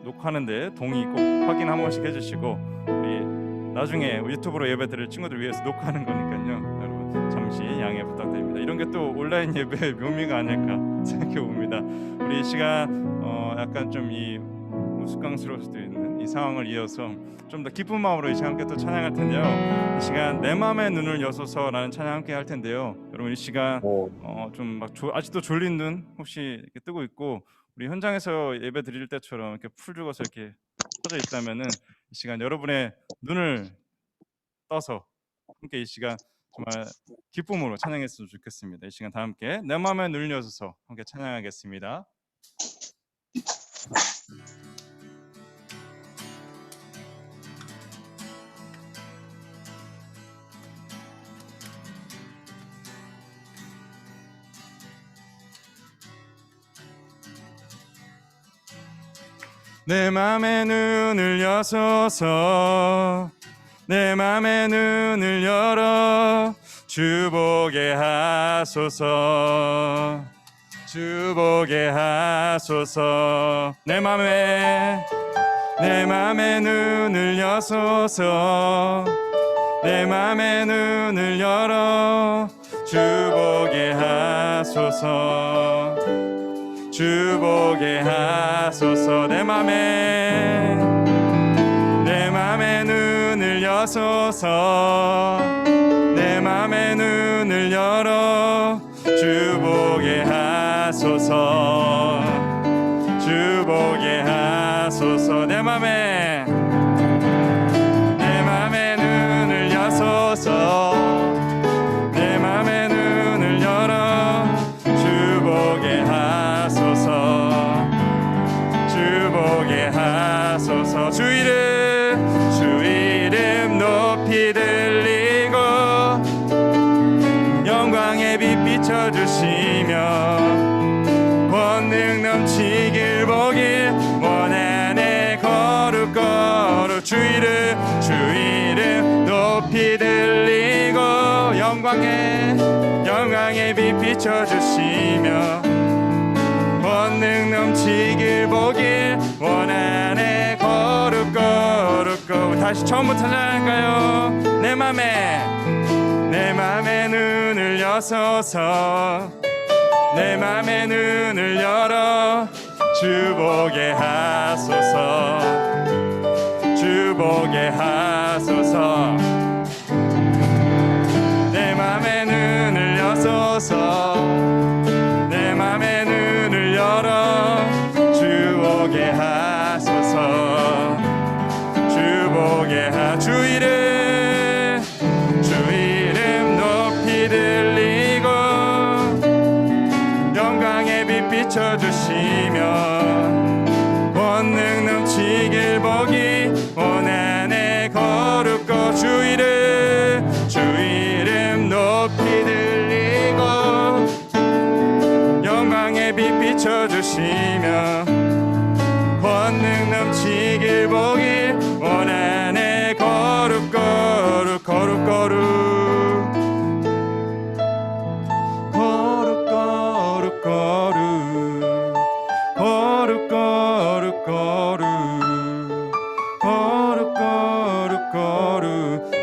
녹화하는데 동의 꼭 확인 한 번씩 해주시고, 우리 나중에 유튜브로 예배 드릴 친구들 위해서 녹화하는 거니까요. 여러분 잠시 양해 부탁드립니다. 이런 게 또 온라인 예배의 묘미가 아닐까 생각해 봅니다. 우리 이 시간 약간 좀 이 우스꽝스러울 수도 있는 이 상황을 이어서 좀 더 기쁜 마음으로 이 시간 함께 또 찬양할 텐데요. 이 시간 내 마음의 눈을 여소서라는 찬양 함께 할 텐데요. 여러분 이 시간 좀 막 아직도 졸린 눈 혹시 이렇게 뜨고 있고, 우리 현장에서 예배 드릴 때처럼 이렇게 풀 죽어서 이렇게 퍼져 있다면은 이 시간 여러분의 눈을 떠서 함께 이 시간 정말 기쁨으로 찬양했으면 좋겠습니다. 이 시간 다 함께 내 마음에 눈을 여서서 함께 찬양하겠습니다. 내 맘의 눈을 여소서, 내 맘의 눈을 열어 주 보게 하소서, 주 보게 하소서. 내 맘의 눈을 여소서, 내 맘의 눈을 열어 주 보게 하소서, 주 보게 하소서. 내 맘의 눈을 여소서, 내 맘의 눈을 열어 주 보게 하소서, 주 보게 하소서. 내 맘의 눈을 여소서, 내 맘의 눈을 열어 주 보게 하소서, 주 보게 하소서. 주 이름 높이 들리고 영광의 빛 비춰주시며 권능 넘치길 보길 원하네. 거룩 주 이름 높이 들리고 영광의 빛 비춰주시며 권능 넘치길 보길 원하네. 거룩 다시 처음부터 찬양할까요? 내 맘의 눈을 여소서, 내 맘의 눈을 열어 주 보게 하소서, 주 보게 하소서. 내 맘의 눈을 여소서, 내 맘의 눈을 열어 주 보게 하소서, 주 보게 주 이름 높이 들리고 영광의 빛 비춰주시며 권능 넘치길 보기 원하네. 거룩고 주 이름 높이 들리고 영광의 빛 비춰주시며 권능 넘치길 보길 원하네. 거룩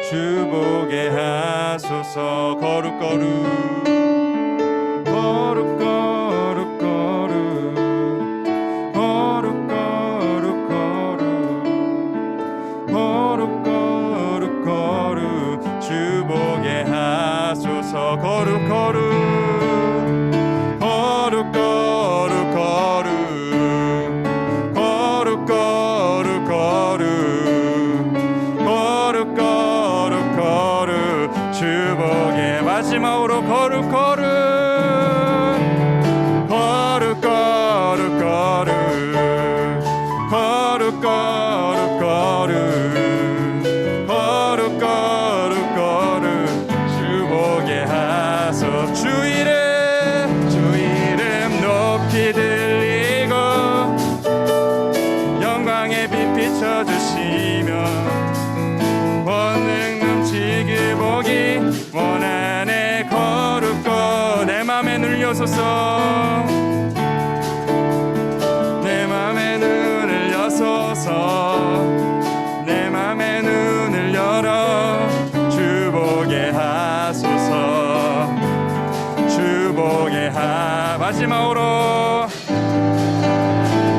주 보게 하소서. 거룩 주 보게 하소서. 거룩 주 보게. 마지막으로 거룩 주 보게 하소서. 주 이름 높이 들리고 영광의 빛 비춰주시며 권능 넘치길 보기 원하네. 거룩고 내 맘에 눈을 여소서, 내 맘에 눈을 여소 마지막으로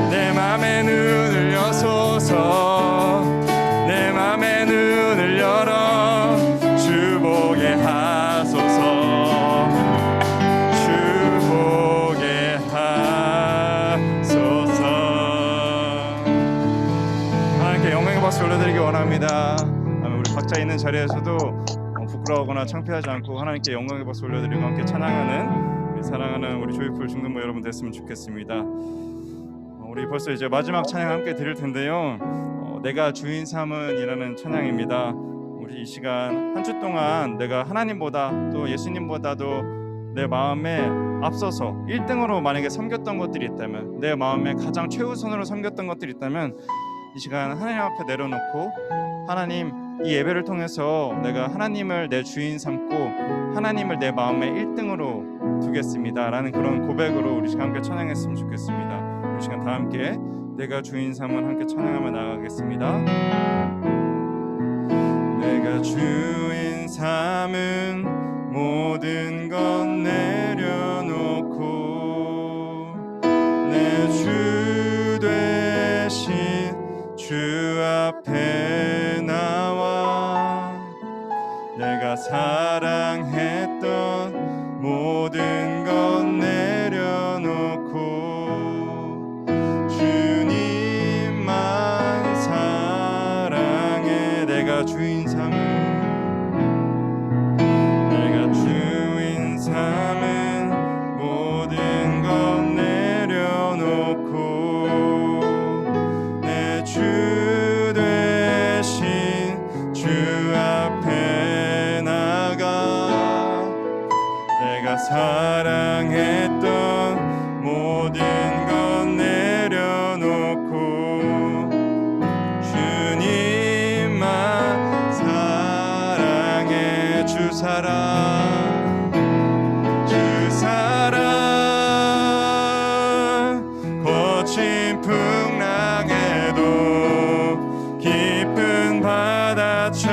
내 맘의 눈을 여소서. 내 맘의 눈을 열어 주 보게 하소서. 주 보게 하소서. 하나님께 영광의 박수 올려드리기 원합니다. 우리 각자 있는 자리에서도 부끄러워하거나 창피하지 않고 하나님께 영광의 박수 올려드리고 함께 찬양하는 사랑하는 우리 조이풀 중등부 여러분 됐으면 좋겠습니다. 우리 벌써 이제 마지막 찬양 함께 드릴 텐데요. 내가 주인 삼은 이라는 찬양입니다. 우리 이 시간 한 주 동안 내가 하나님보다 또 예수님보다도 내 마음에 앞서서 1등으로 만약에 섬겼던 것들이 있다면, 내 마음에 가장 최우선으로 섬겼던 것들이 있다면 이 시간 하나님 앞에 내려놓고, 하나님 이 예배를 통해서 내가 하나님을 내 주인 삼고 하나님을 내 마음의 1등으로 두겠습니다 라는 그런 고백으로 우리 시간 함께 찬양했으면 좋겠습니다. 우리 시간 다 함께 내가 주인 삼은 함께 찬양하며 나가겠습니다. 내가 주인 삼은 모든 것 내려놓고 내 주 되신 주 앞에 나와 내가 사랑했던 모든 것 내려놓고 주님만 사랑해. 내가 주인 삼은 모든 것 내려놓고 내 주 되신 주 앞에 나가 내가 사랑했던 모든 것 내려놓고 주님만 사랑해. 주 사랑 거친 풍랑에도 깊은 바다처럼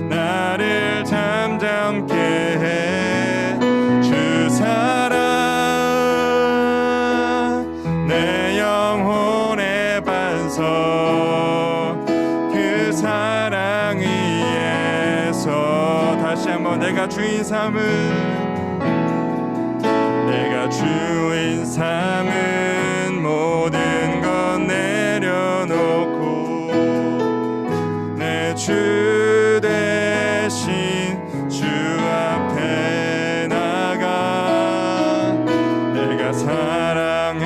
나를 잠잠케 해. 주 사랑 내 영혼의 반석 그 사랑 위에서 다시 한번 내가 주인 삼은 모든 것 내려놓고 내 주 대신 주 앞에 나가 내가 사랑했던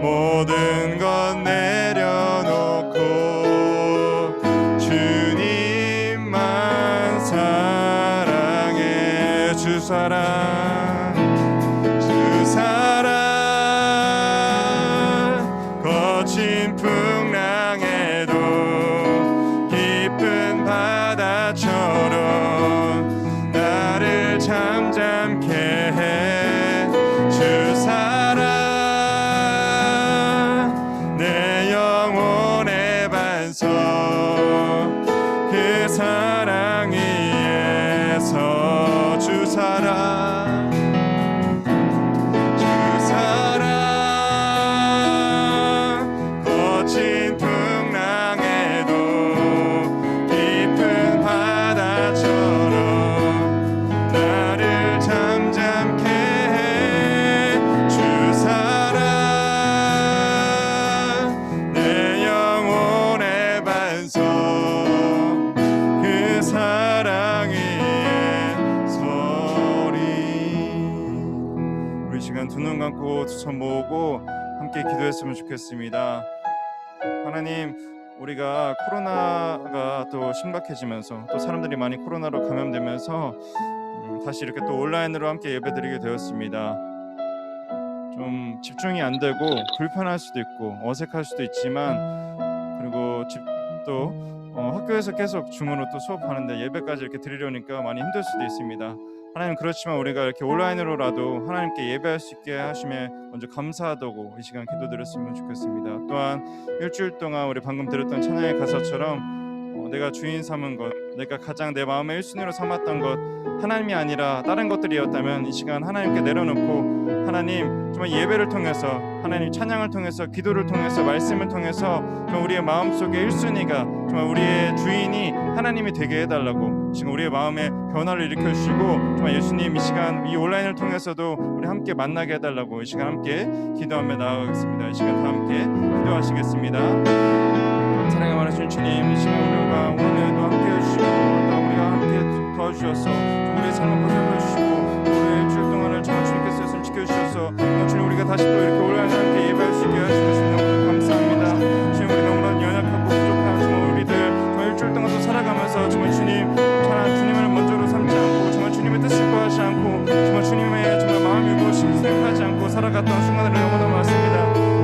모든 것 내려놓고 주님만 사랑해. 주 사랑 거친 풍랑에도 깊은 바다처럼 나를 잠잠케 해. 주 사랑 내 영혼의 반석 그 사랑 위에서 주 사랑 거친 풍랑에도 깊은 바다처럼 나를 잠잠케 해. 주 사랑 내 영혼의 반석 그 사랑 위에 서리. 우리 시간 두 눈 감고 두 손 모으고 함께 기도했으면 좋겠습니다. 하나님, 우리가 코로나가 또 심각해지면서 또 사람들이 많이 코로나로 감염되면서 다시 이렇게 또 온라인으로 함께 예배드리게 되었습니다. 좀 집중이 안 되고 불편할 수도 있고 어색할 수도 있지만, 그리고 또 학교에서 계속 줌으로 또 수업하는데 예배까지 이렇게 드리려니까 많이 힘들 수도 있습니다. 하나님, 그렇지만 우리가 이렇게 온라인으로라도 하나님께 예배할 수 있게 하심에 먼저 감사하다고 이 시간 기도드렸으면 좋겠습니다. 또한 일주일 동안 우리 방금 들었던 찬양의 가사처럼 내가 주인 삼은 것, 내가 가장 내 마음의 1순위로 삼았던 것, 하나님이 아니라 다른 것들이었다면 이 시간 하나님께 내려놓고, 하나님 정말 예배를 통해서, 하나님 찬양을 통해서, 기도를 통해서, 말씀을 통해서 정말 우리의 마음속에 1순위가 정말 우리의 주인이 하나님이 되게 해달라고, 지금 우리의 마음에 변화를 일으켜주시고, 정말 예수님 이 시간 이 온라인을 통해서도 우리 함께 만나게 해달라고 이 시간 함께 기도하며 나아가겠습니다. 이 시간 다 함께 기도하시겠습니다. 사랑의 많으신 주님, 이 시간 우리가 오늘도 함께 해주시고 또 우리가 함께 도와주셔서 우리의 삶을 보살펴 주시고 우리의 일주일 동안을 정말 주님께서 지켜주셔서 주님, 우리가 다시 또 이렇게 온라인에 함께 예배할 수 있게 해주시는 너무 감사합니다. 주님, 우리 너무나 연약하고 부족한 정말 우리들 정말 일주일 동안 또 살아가면서 정말 주님, 주님을 먼저로 삼지 않고 정말 주님의 뜻을 구하지 않고 정말 주님의 정말 마음이 무엇인지 생각하지 않고 살아갔던 순간들이 너무나 많습니다.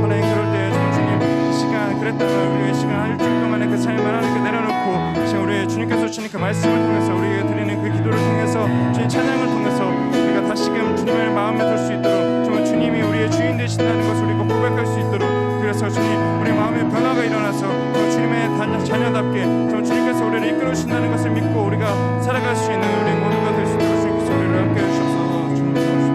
하나님, 그럴 때 정말 주님 이 시간 그랬다면 우리의 시간 일주일 동안의 그 삶을 하나님께 내려놓고 지금 우리 주님께서 주신 그 말씀을 통해서 우리에게 드리는 그 기도를 통해서 주님 찬양을 통해서 우리가 다시금 주님의 마음에 들 수 있도록 정말 주님이 우리의 주인 되신다는 것을 우리가 고백할 수 있도록, 그래서 주님 우리 마음에 변화가 일어나서 주님의 자녀답게 정말 주님께서 우리를 이끌어 주신다는 것을 믿고 우리가 살아갈 수 있는 우리 모두가 될 수 있도록 주님께서 우리를 함께 해주셔서 주님 도와주십시오.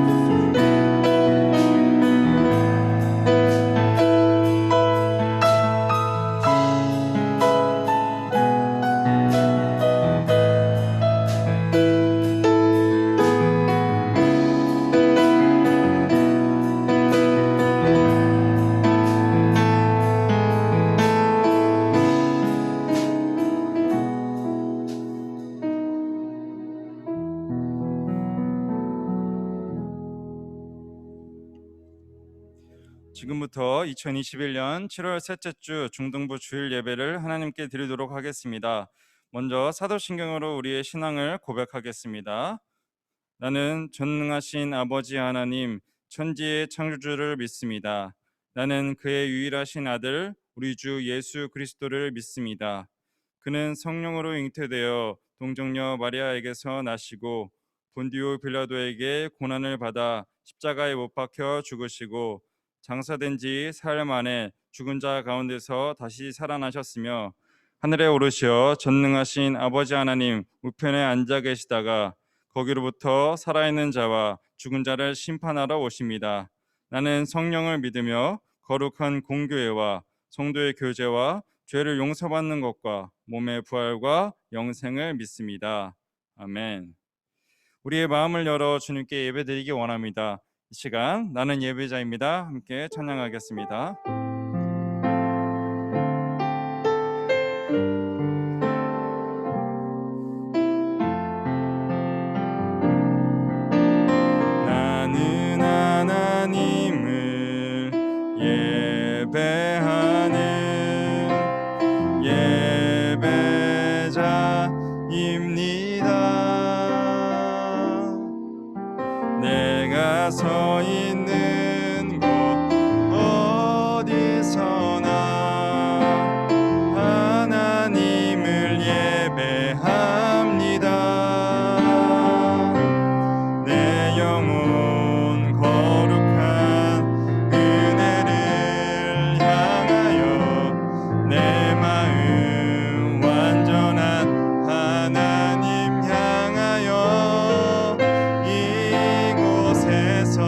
지금부터 2021년 7월 셋째 주 중등부 주일 예배를 하나님께 드리도록 하겠습니다. 먼저 사도신경으로 우리의 신앙을 고백하겠습니다. 나는 전능하신 아버지 하나님, 천지의 창조주를 믿습니다. 나는 그의 유일하신 아들 우리 주 예수 그리스도를 믿습니다. 그는 성령으로 잉태되어 동정녀 마리아에게서 나시고 본디오 빌라도에게 고난을 받아 십자가에 못 박혀 죽으시고 장사된 지 사흘 만에 죽은 자 가운데서 다시 살아나셨으며 하늘에 오르시어 전능하신 아버지 하나님 우편에 앉아 계시다가 거기로부터 살아있는 자와 죽은 자를 심판하러 오십니다. 나는 성령을 믿으며 거룩한 공교회와 성도의 교제와 죄를 용서받는 것과 몸의 부활과 영생을 믿습니다. 아멘. 우리의 마음을 열어 주님께 예배드리기 원합니다. 이 시간 나는 예배자입니다. 함께 찬양하겠습니다. 나는 하나님을 예배하는 예배자입니다. 내가 서 있는 곳 어디서나 하나님을 예배합니다. 내 영혼 거룩한 은혜를 향하여 내 마음 완전한 하나님 향하여 이곳에서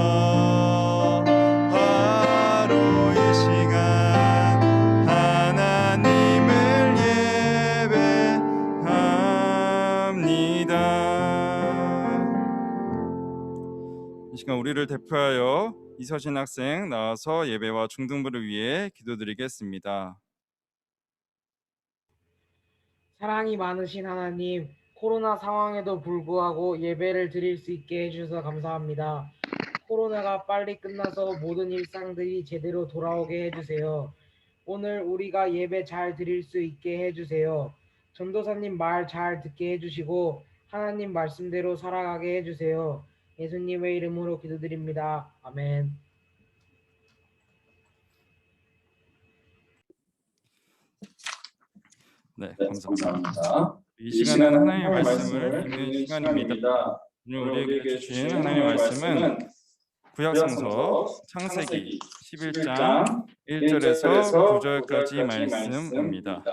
바로 이 시간 하나님을 예배합니다. 이 시간 우리를 대표하여 이서진 학생 나와서 예배와 중등부를 위해 기도드리겠습니다. 사랑이 많으신 하나님, 코로나 상황에도 불구하고 예배를 드릴 수 있게 해주셔서 감사합니다. 코로나가 빨리 끝나서 모든 일상들이 제대로 돌아오게 해주세요. 오늘 우리가 예배 잘 드릴 수 있게 해주세요. 전도사님 말 잘 듣게 해주시고 하나님 말씀대로 살아가게 해주세요. 예수님의 이름으로 기도드립니다. 아멘. 네, 감사합니다. 이 시간은 하나님의 말씀을 읽는 시간입니다. 오늘 우리에게 주신 하나님의 말씀은 구약성서 창세기 11장 1절에서 9절까지 말씀입니다.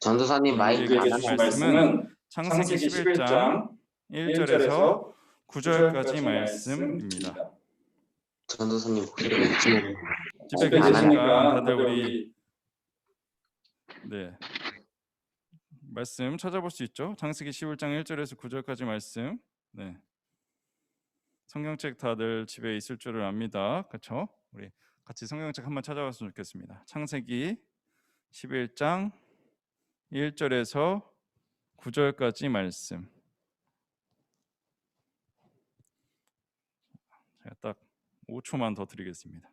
전도사님 마이크 우리에게 안 주신 하나요? 말씀은 창세기 11장 1절에서 9절까지 말씀입니다. 전도사님 목소리가 있지만 집에 마이크 안 하나요? 계시니까 다들 우리 말씀 찾아볼 수 있죠? 창세기 11장 1절에서 9절까지 말씀. 네. 성경책 다들 집에 있을 줄을 압니다. 그렇죠? 우리 같이 성경책 한번 찾아봤으면 좋겠습니다. 창세기 11장 1절에서 9절까지 말씀. 제가 딱 5초만 더 드리겠습니다.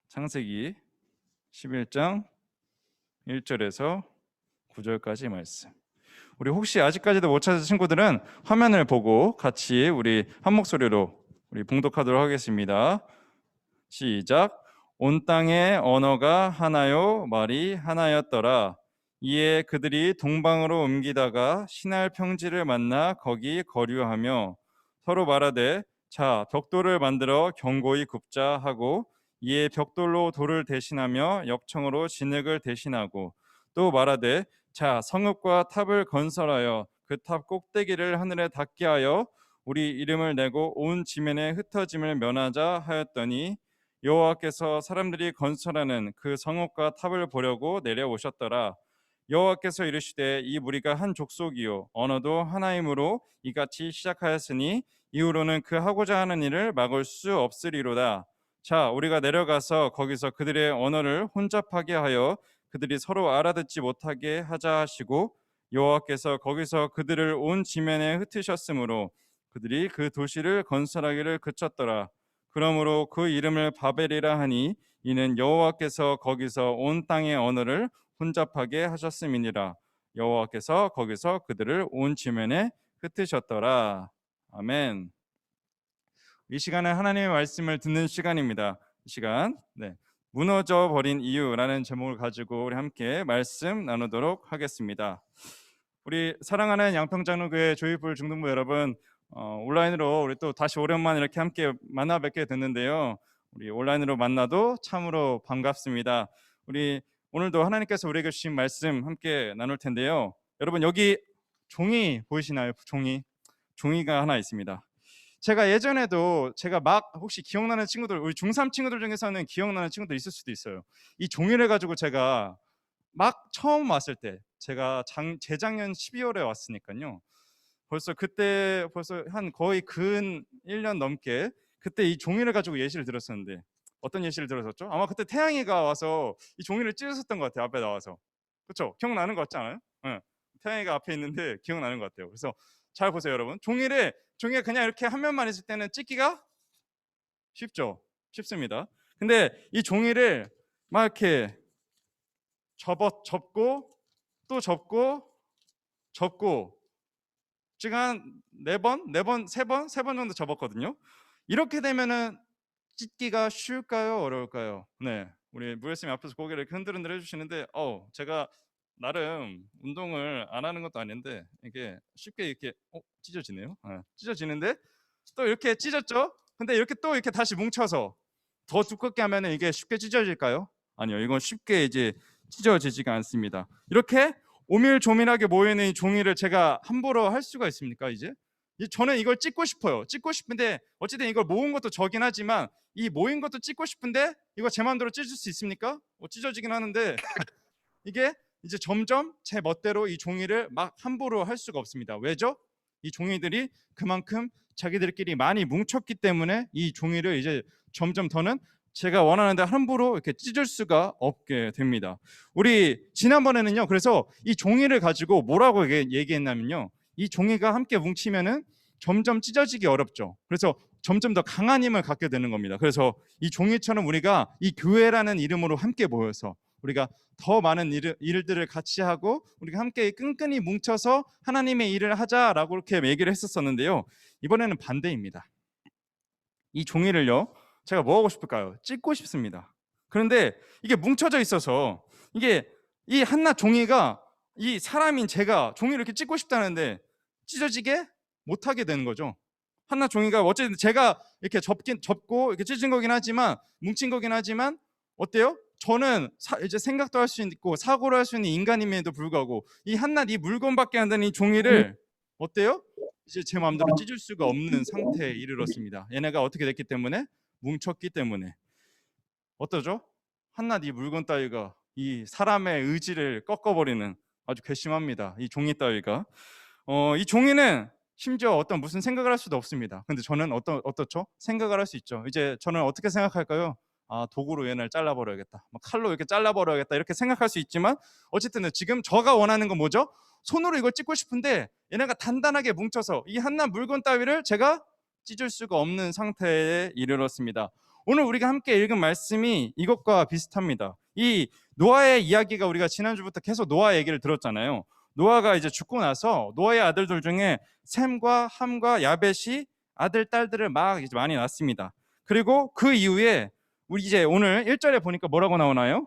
창세기 11장 1절에서 9절까지 말씀. 우리 혹시 아직까지도 못 찾은 친구들은 화면을 보고 같이 우리 한 목소리로 우리 봉독하도록 하겠습니다. 시작. 온 땅의 언어가 하나요 말이 하나였더라. 이에 그들이 동방으로 옮기다가 시날 평지를 만나 거기 거류하며 서로 말하되 자 벽돌을 만들어 견고히 굽자 하고 이에 벽돌로 돌을 대신하며 역청으로 진흙을 대신하고 또 말하되 자 성읍과 탑을 건설하여 그 탑 꼭대기를 하늘에 닿게 하여 우리 이름을 내고 온 지면에 흩어짐을 면하자 하였더니 여호와께서 사람들이 건설하는 그 성읍과 탑을 보려고 내려오셨더라. 여호와께서 이르시되 이 무리가 한 족속이요 언어도 하나이므로 이같이 시작하였으니 이후로는 그 하고자 하는 일을 막을 수 없으리로다. 자 우리가 내려가서 거기서 그들의 언어를 혼잡하게 하여 그들이 서로 알아듣지 못하게 하자 하시고 여호와께서 거기서 그들을 온 지면에 흩으셨으므로 그들이 그 도시를 건설하기를 그쳤더라. 그러므로 그 이름을 바벨이라 하니 이는 여호와께서 거기서 온 땅의 언어를 혼잡하게 하셨음이니라. 여호와께서 거기서 그들을 온 지면에 흩으셨더라. 아멘. 이 시간은 하나님의 말씀을 듣는 시간입니다. 이 시간 무너져 버린 이유라는 제목을 가지고 우리 함께 말씀 나누도록 하겠습니다. 우리 사랑하는 양평장로교회 조이풀 중등부 여러분, 온라인으로 우리 또 다시 오랜만에 이렇게 함께 만나 뵙게 됐는데요. 우리 온라인으로 만나도 참으로 반갑습니다. 우리 오늘도 하나님께서 우리에게 주신 말씀 함께 나눌 텐데요. 여러분 여기 종이 보이시나요? 종이가 하나 있습니다. 제가 예전에도 막 혹시 기억나는 친구들, 우리 중3 친구들 중에서는 기억나는 친구들 있을 수도 있어요. 이 종이를 가지고 제가 막 처음 왔을 때, 제가 재작년 12월에 왔으니까요. 그때 한 거의 근 1년 넘게 그때 이 종이를 가지고 예시를 들었었는데 어떤 예시를 들었었죠? 아마 그때 태양이가 와서 이 종이를 찢었었던 것 같아요. 앞에 나와서. 그렇죠? 기억나는 것 같지 않아요? 네. 태양이가 앞에 있는데 기억나는 것 같아요. 그래서 잘 보세요, 여러분. 종이가 그냥 이렇게 한 면만 있을 때는 찢기가 쉽습니다. 근데 이 종이를 막 이렇게 접고 또 접고 지금 한 4번, 3번 정도 접었거든요. 이렇게 되면은 찢기가 쉬울까요? 어려울까요? 네, 우리 무예스님 앞에서 고개를 이렇게 흔들흔들 해주시는데 제가 나름 운동을 안 하는 것도 아닌데 이게 쉽게 이렇게 찢어지네요. 찢어지는데 또 이렇게 찢었죠? 근데 이렇게 또 이렇게 다시 뭉쳐서 더 두껍게 하면은 이게 쉽게 찢어질까요? 아니요, 이건 쉽게 이제 찢어지지가 않습니다. 이렇게 오밀조밀하게 모여있는 이 종이를 제가 함부로 할 수가 있습니까? 저는 이걸 찢고 싶어요. 찢고 싶은데 어쨌든 이걸 모은 것도 저긴 하지만 이 모인 것도 찢고 싶은데 이거 제 마음대로 찢을 수 있습니까? 찢어지긴 하는데 이게 이제 점점 제 멋대로 이 종이를 막 함부로 할 수가 없습니다. 왜죠? 이 종이들이 그만큼 자기들끼리 많이 뭉쳤기 때문에 이 종이를 이제 점점 더는 제가 원하는 데 함부로 이렇게 찢을 수가 없게 됩니다. 우리 지난번에는요, 그래서 이 종이를 가지고 뭐라고 얘기했냐면요, 이 종이가 함께 뭉치면은 점점 찢어지기 어렵죠. 그래서 점점 더 강한 힘을 갖게 되는 겁니다. 그래서 이 종이처럼 우리가 이 교회라는 이름으로 함께 모여서 우리가 더 많은 일들을 같이 하고 우리가 함께 끈끈이 뭉쳐서 하나님의 일을 하자라고 이렇게 얘기를 했었는데요. 이번에는 반대입니다. 이 종이를요, 제가 뭐 하고 싶을까요? 찢고 싶습니다. 그런데 이게 뭉쳐져 있어서 이게 이 한낱 종이가 이 사람인 제가 종이를 이렇게 찢고 싶다는데 찢어지게 못하게 되는 거죠. 한낱 종이가 어쨌든 제가 이렇게 접고 이렇게 찢은 거긴 하지만 뭉친 거긴 하지만 어때요? 저는 이제 생각도 할 수 있고 사고를 할 수 있는 인간임에도 불구하고 이 한낱 이 물건밖에 안 되는 이 종이를 어때요? 이제 제 마음대로 찢을 수가 없는 상태에 이르렀습니다. 얘네가 어떻게 됐기 때문에? 뭉쳤기 때문에. 어떠죠? 한낱 이 물건 따위가 이 사람의 의지를 꺾어버리는 아주 괘씸합니다. 이 종이 따위가. 이 종이는 심지어 어떤 무슨 생각을 할 수도 없습니다. 근데 저는 어떻죠? 생각을 할 수 있죠. 이제 저는 어떻게 생각할까요? 아, 도구로 얘를 잘라버려야겠다. 막 칼로 이렇게 잘라버려야겠다. 이렇게 생각할 수 있지만 어쨌든 지금 저가 원하는 건 뭐죠? 손으로 이걸 찢고 싶은데 얘네가 단단하게 뭉쳐서 이 한낱 물건 따위를 제가 찢을 수가 없는 상태에 이르렀습니다. 오늘 우리가 함께 읽은 말씀이 이것과 비슷합니다. 이 노아의 이야기가 우리가 지난주부터 계속 노아 얘기를 들었잖아요. 노아가 이제 죽고 나서 노아의 아들들 중에 셈과 함과 야벳이 아들 딸들을 막 이제 많이 낳습니다. 그리고 그 이후에 우리 이제 오늘 1절에 보니까 뭐라고 나오나요?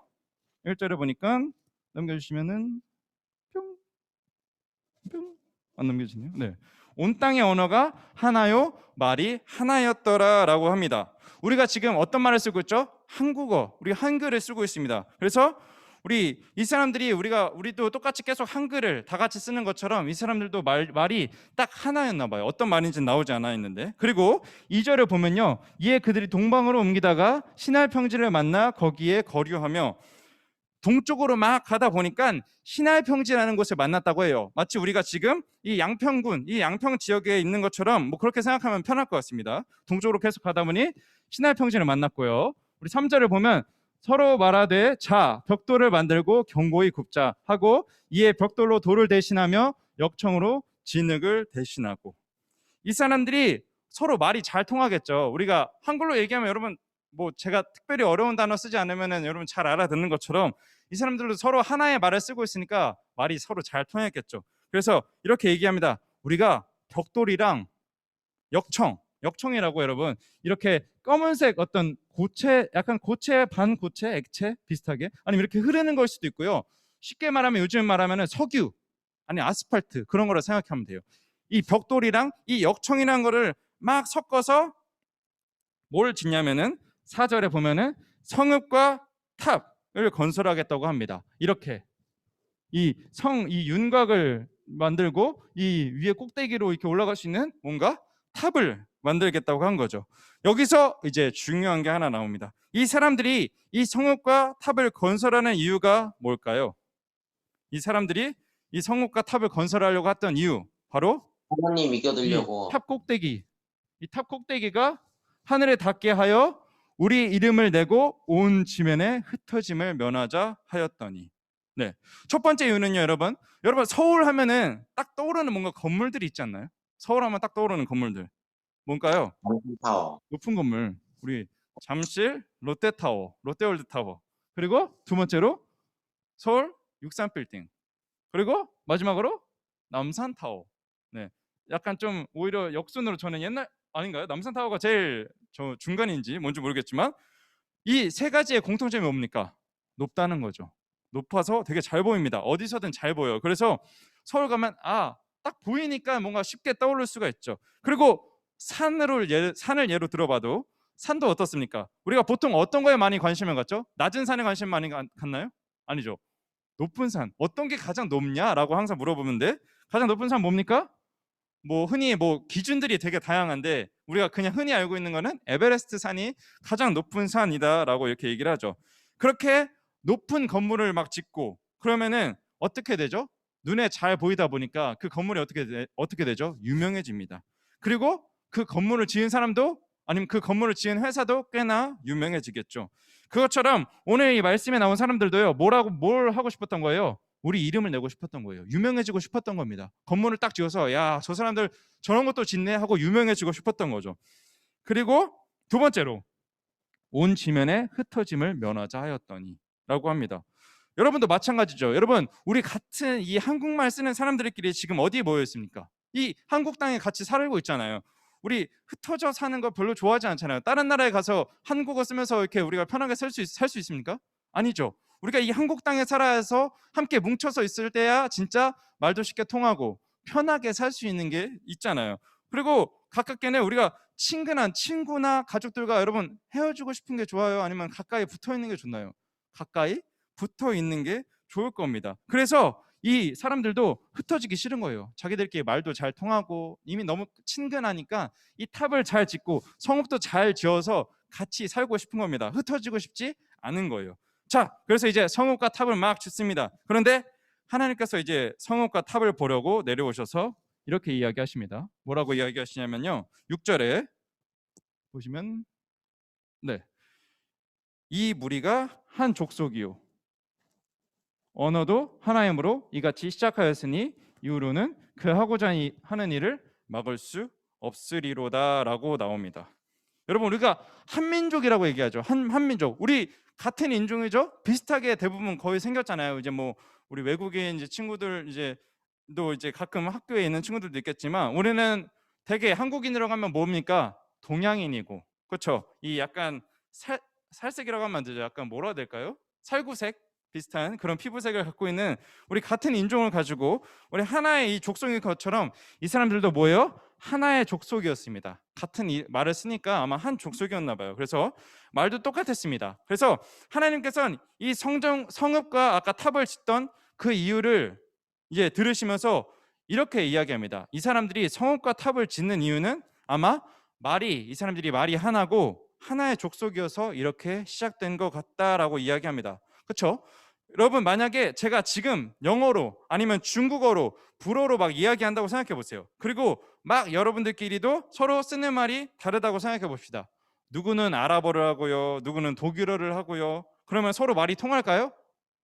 1절에 보니까 넘겨주시면은 뿅 안 넘겨지네요. 네. 온 땅의 언어가 하나요, 말이 하나였더라라고 합니다. 우리가 지금 어떤 말을 쓰고 있죠? 한국어, 우리 한글을 쓰고 있습니다. 그래서 우리 이 사람들이 우리도 똑같이 계속 한글을 다 같이 쓰는 것처럼 이 사람들도 말이 딱 하나였나 봐요. 어떤 말인지는 나오지 않아 있는데. 그리고 2절을 보면요, 이에 그들이 동방으로 옮기다가 시날 평지를 만나 거기에 거류하며 동쪽으로 막 가다 보니까 시날 평지라는 곳을 만났다고 해요. 마치 우리가 지금 이 양평군, 이 양평 지역에 있는 것처럼 뭐 그렇게 생각하면 편할 것 같습니다. 동쪽으로 계속 가다 보니 시날 평지를 만났고요. 우리 3절을 보면 서로 말하되 자 벽돌을 만들고 견고히 굽자 하고 이에 벽돌로 돌을 대신하며 역청으로 진흙을 대신하고. 이 사람들이 서로 말이 잘 통하겠죠. 우리가 한글로 얘기하면 여러분 뭐 제가 특별히 어려운 단어 쓰지 않으면은 여러분 잘 알아듣는 것처럼 이 사람들도 서로 하나의 말을 쓰고 있으니까 말이 서로 잘 통했겠죠. 그래서 이렇게 얘기합니다. 우리가 벽돌이랑 역청이라고 여러분 이렇게 검은색 어떤 고체, 약간 고체 반고체 액체 비슷하게 아니면 이렇게 흐르는 걸 수도 있고요. 쉽게 말하면 요즘 말하면은 석유 아니 아스팔트 그런 거라 생각하면 돼요. 이 벽돌이랑 이 역청이라는 거를 막 섞어서 뭘 짓냐면은 4절에 보면은 성읍과 탑을 건설하겠다고 합니다. 이렇게 이 윤곽을 만들고 이 위에 꼭대기로 이렇게 올라갈 수 있는 뭔가 탑을 만들겠다고 한 거죠. 여기서 이제 중요한 게 하나 나옵니다. 이 사람들이 이 성읍과 탑을 건설하는 이유가 뭘까요? 이 사람들이 이 성읍과 탑을 건설하려고 했던 이유 바로 하나님 이겨드리려고. 이 탑 꼭대기가 하늘에 닿게 하여 우리 이름을 내고 온 지면에 흩어짐을 면하자 하였더니. 네, 첫 번째 이유는요, 여러분 서울 하면은 딱 떠오르는 뭔가 건물들이 있지 않나요? 서울 하면 딱 떠오르는 건물들 뭔가요? 타워. 높은 건물. 우리 잠실 롯데타워, 롯데월드타워. 그리고 두 번째로 서울 63빌딩. 그리고 마지막으로 남산타워. 네, 약간 좀 오히려 역순으로 저는 옛날 아닌가요? 남산타워가 제일 저 중간인지 뭔지 모르겠지만 이 세 가지의 공통점이 뭡니까? 높다는 거죠. 높아서 되게 잘 보입니다. 어디서든 잘 보여요. 그래서 서울 가면 딱 보이니까 뭔가 쉽게 떠오를 수가 있죠. 그리고 산을 예로 들어봐도 산도 어떻습니까? 우리가 보통 어떤 거에 많이 관심을 갖죠? 낮은 산에 관심 많이 갖나요? 아니죠. 높은 산. 어떤 게 가장 높냐라고 항상 물어보는데 가장 높은 산 뭡니까? 뭐 흔히 뭐 기준들이 되게 다양한데 우리가 그냥 흔히 알고 있는 거는 에베레스트 산이 가장 높은 산이다라고 이렇게 얘기를 하죠. 그렇게 높은 건물을 막 짓고 그러면은 어떻게 되죠? 눈에 잘 보이다 보니까 그 건물이 어떻게 되죠? 유명해집니다. 그리고 그 건물을 지은 사람도 아니면 그 건물을 지은 회사도 꽤나 유명해지겠죠. 그것처럼 오늘 이 말씀에 나온 사람들도요. 뭘 하고 싶었던 거예요? 우리 이름을 내고 싶었던 거예요. 유명해지고 싶었던 겁니다. 건물을 딱 지어서 야, 저 사람들 저런 것도 짓네 하고 유명해지고 싶었던 거죠. 그리고 두 번째로 온 지면에 흩어짐을 면하자 하였더니 라고 합니다. 여러분도 마찬가지죠. 여러분 우리 같은 이 한국말 쓰는 사람들끼리 지금 어디에 모여 있습니까? 이 한국 땅에 같이 살고 있잖아요. 우리 흩어져 사는 거 별로 좋아하지 않잖아요. 다른 나라에 가서 한국어 쓰면서 이렇게 우리가 편하게 살 수 있습니까? 아니죠. 우리가 이 한국 땅에 살아서 함께 뭉쳐서 있을 때야 진짜 말도 쉽게 통하고 편하게 살 수 있는 게 있잖아요. 그리고 가깝게는 우리가 친근한 친구나 가족들과 여러분 헤어지고 싶은 게 좋아요? 아니면 가까이 붙어 있는 게 좋나요? 가까이 붙어 있는 게 좋을 겁니다. 그래서 이 사람들도 흩어지기 싫은 거예요. 자기들끼리 말도 잘 통하고 이미 너무 친근하니까 이 탑을 잘 짓고 성읍도 잘 지어서 같이 살고 싶은 겁니다. 흩어지고 싶지 않은 거예요. 자, 그래서 이제 성읍과 탑을 막 짓습니다. 그런데 하나님께서 이제 성읍과 탑을 보려고 내려오셔서 이렇게 이야기하십니다. 뭐라고 이야기하시냐면요. 6절에 보시면 네. 이 무리가 한 족속이요 언어도 하나이므로 이같이 시작하였으니 이후로는 그 하고자 하는 일을 막을 수 없으리로다라고 나옵니다. 여러분, 우리가 한민족이라고 얘기하죠. 한민족. 우리 같은 인종이죠. 비슷하게 대부분 거의 생겼잖아요. 이제 뭐 우리 외국인 이제 친구들 이제도 이제 가끔 학교에 있는 친구들도 있겠지만 우리는 되게 한국인이라고 하면 뭡니까? 동양인이고, 그렇죠? 이 약간 살색이라고 하면 안 되죠. 약간 뭐라 해야 될까요? 살구색 비슷한 그런 피부색을 갖고 있는 우리 같은 인종을 가지고 우리 하나의 이 족속인 것처럼 이 사람들도 뭐예요? 하나의 족속이었습니다. 같은 말을 쓰니까 아마 한 족속이었나 봐요. 그래서 말도 똑같았습니다. 그래서 하나님께서는 이 성읍과 아까 탑을 짓던 그 이유를 이제 들으시면서 이렇게 이야기합니다. 이 사람들이 성읍과 탑을 짓는 이유는 아마 이 사람들이 말이 하나고 하나의 족속이어서 이렇게 시작된 것 같다라고 이야기합니다. 그렇죠? 여러분, 만약에 제가 지금 영어로 아니면 중국어로 불어로 막 이야기한다고 생각해 보세요. 그리고 막 여러분들끼리도 서로 쓰는 말이 다르다고 생각해 봅시다. 누구는 아랍어를 하고요, 누구는 독일어를 하고요. 그러면 서로 말이 통할까요?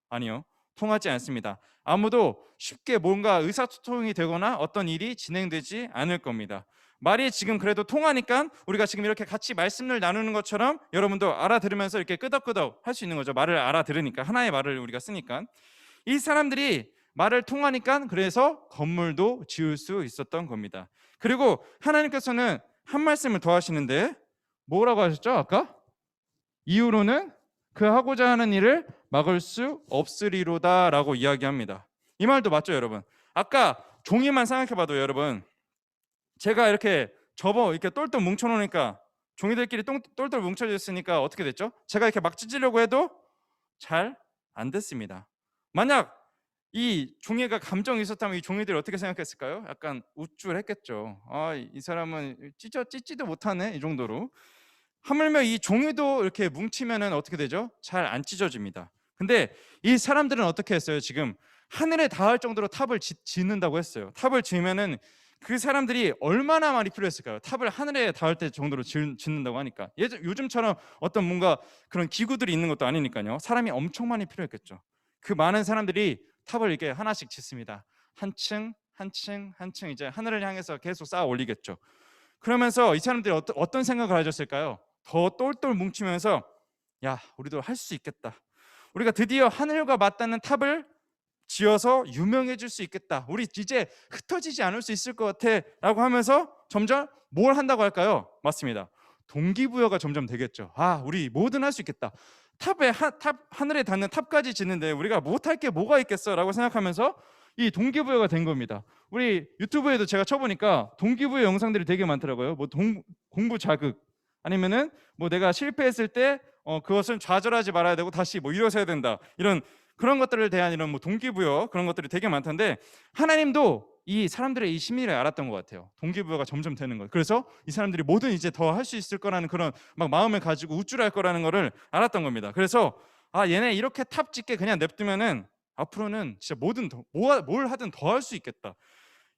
아니요, 통하지 않습니다. 아무도 쉽게 뭔가 의사소통이 되거나 어떤 일이 진행되지 않을 겁니다. 말이 지금 그래도 통하니까 우리가 지금 이렇게 같이 말씀을 나누는 것처럼 여러분도 알아들으면서 이렇게 끄덕끄덕 할 수 있는 거죠. 말을 알아들으니까, 하나의 말을 우리가 쓰니까. 이 사람들이 말을 통하니까 그래서 건물도 지을 수 있었던 겁니다. 그리고 하나님께서는 한 말씀을 더 하시는데 뭐라고 하셨죠? 아까? 이후로는 그 하고자 하는 일을 막을 수 없으리로다 라고 이야기합니다. 이 말도 맞죠, 여러분? 아까 종이만 생각해봐도 여러분, 제가 이렇게 이렇게 똘똘 뭉쳐놓으니까 종이들끼리 똘똘 뭉쳐져 있으니까 어떻게 됐죠? 제가 이렇게 막 찢으려고 해도 잘 안 됐습니다. 만약 이 종이가 감정이 있었다면 이 종이들이 어떻게 생각했을까요? 약간 우쭐했겠죠. 이 사람은 찢지도 못하네, 이 정도로. 하물며 이 종이도 이렇게 뭉치면은 어떻게 되죠? 잘 안 찢어집니다. 근데 이 사람들은 어떻게 했어요? 지금 하늘에 닿을 정도로 탑을 짓는다고 했어요. 탑을 지으면은 그 사람들이 얼마나 많이 필요했을까요? 탑을 하늘에 닿을 때 정도로 짓는다고 하니까. 요즘처럼 어떤 뭔가 그런 기구들이 있는 것도 아니니까요. 사람이 엄청 많이 필요했겠죠. 그 많은 사람들이 탑을 이렇게 하나씩 짓습니다. 한 층, 한 층, 한 층 이제 하늘을 향해서 계속 쌓아 올리겠죠. 그러면서 이 사람들이 어떤 생각을 가졌을까요? 더 똘똘 뭉치면서 야, 우리도 할 수 있겠다. 우리가 드디어 하늘과 맞닿는 탑을 지어서 유명해질 수 있겠다. 우리 이제 흩어지지 않을 수 있을 것 같아 라고 하면서 점점 뭘 한다고 할까요? 맞습니다. 동기부여가 점점 되겠죠. 우리 뭐든 할 수 있겠다. 하늘에 닿는 탑까지 짓는데 우리가 못할 게 뭐가 있겠어 라고 생각하면서 이 동기부여가 된 겁니다. 우리 유튜브에도 제가 쳐보니까 동기부여 영상들이 되게 많더라고요. 뭐 공부 자극 아니면은 뭐 내가 실패했을 때 그것은 좌절하지 말아야 되고 다시 뭐 일어서야 된다, 이런 그런 것들을 대한 이런 뭐 동기부여 그런 것들이 되게 많던데 하나님도 이 사람들의 이 심리를 알았던 것 같아요. 동기부여가 점점 되는 거예요. 그래서 이 사람들이 뭐든 이제 더 할 수 있을 거라는 그런 막 마음을 가지고 우쭐할 거라는 거를 알았던 겁니다. 그래서 얘네 이렇게 탑 짓게 그냥 냅두면은 앞으로는 진짜 뭘 하든 더 할 수 있겠다.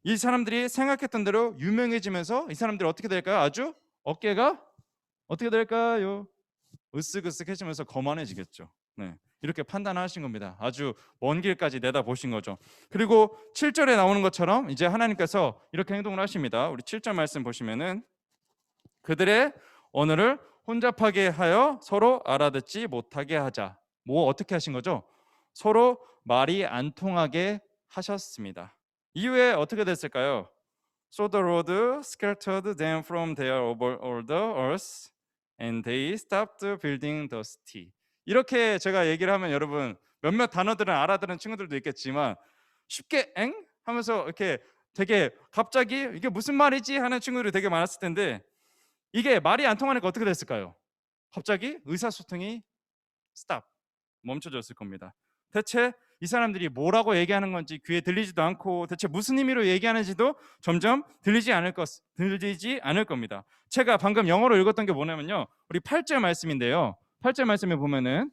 이 사람들이 생각했던 대로 유명해지면서 이 사람들이 어떻게 될까요? 아주 어깨가 어떻게 될까요? 으쓱으쓱해지면서 거만해지겠죠. 네, 이렇게 판단하신 겁니다. 아주 먼 길까지 내다보신 거죠. 그리고 7절에 나오는 것처럼 이제 하나님께서 이렇게 행동을 하십니다. 우리 7절 말씀 보시면은 그들의 언어를 혼잡하게 하여 서로 알아듣지 못하게 하자. 뭐 어떻게 하신 거죠? 서로 말이 안 통하게 하셨습니다. 이후에 어떻게 됐을까요? So the Lord scattered them from there over all the earth, and they stopped building the city. 이렇게 제가 얘기를 하면 여러분 몇몇 단어들은 알아들은 친구들도 있겠지만 쉽게 엥? 하면서 이렇게 되게 갑자기 이게 무슨 말이지? 하는 친구들이 되게 많았을 텐데 이게 말이 안 통하니까 어떻게 됐을까요? 갑자기 의사소통이 stop, 멈춰졌을 겁니다. 대체 이 사람들이 뭐라고 얘기하는 건지 귀에 들리지도 않고 대체 무슨 의미로 얘기하는지도 점점 들리지 않을 겁니다. 제가 방금 영어로 읽었던 게 뭐냐면요. 우리 8절 말씀인데요. 8절 말씀에 보면은